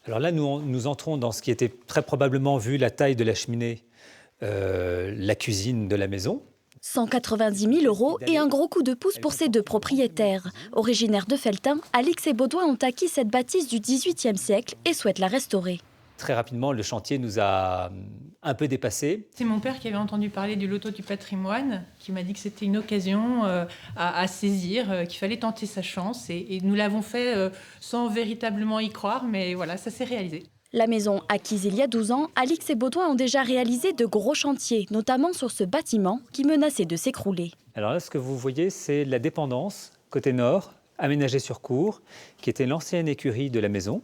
Alors là, nous entrons dans ce qui était très probablement, vu la taille de la cheminée, la cuisine de la maison. 190 000 € et un gros coup de pouce pour ces deux propriétaires. Originaires de Felletin, Alix et Baudouin ont acquis cette bâtisse du XVIIIe siècle et souhaitent la restaurer. Très rapidement, le chantier nous a un peu dépassés. C'est mon père qui avait entendu parler du loto du patrimoine, qui m'a dit que c'était une occasion à saisir, qu'il fallait tenter sa chance. Et nous l'avons fait sans véritablement y croire, mais voilà, ça s'est réalisé. La maison acquise il y a 12 ans, Alix et Baudouin ont déjà réalisé de gros chantiers, notamment sur ce bâtiment qui menaçait de s'écrouler. Alors là, ce que vous voyez, c'est la dépendance, côté nord, aménagée sur cour, qui était l'ancienne écurie de la maison.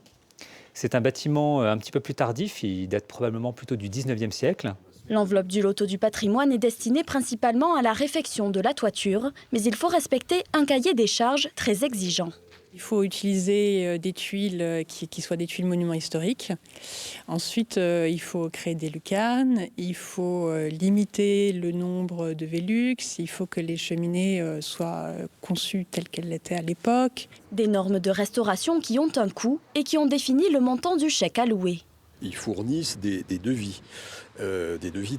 C'est un bâtiment un petit peu plus tardif, il date probablement plutôt du 19e siècle. L'enveloppe du loto du patrimoine est destinée principalement à la réfection de la toiture, mais il faut respecter un cahier des charges très exigeant. Il faut utiliser des tuiles qui soient des tuiles monuments historiques. Ensuite, il faut créer des lucarnes, il faut limiter le nombre de Velux, il faut que les cheminées soient conçues telles qu'elles l'étaient à l'époque. Des normes de restauration qui ont un coût et qui ont défini le montant du chèque alloué. Ils fournissent des devis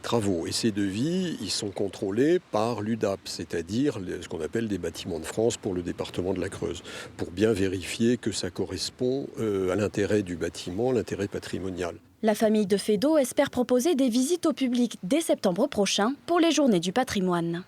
travaux. Et ces devis, ils sont contrôlés par l'UDAP, c'est-à-dire ce qu'on appelle des bâtiments de France pour le département de la Creuse, pour bien vérifier que ça correspond à l'intérêt du bâtiment, l'intérêt patrimonial. La famille de Feydeau espère proposer des visites au public dès septembre prochain pour les Journées du patrimoine.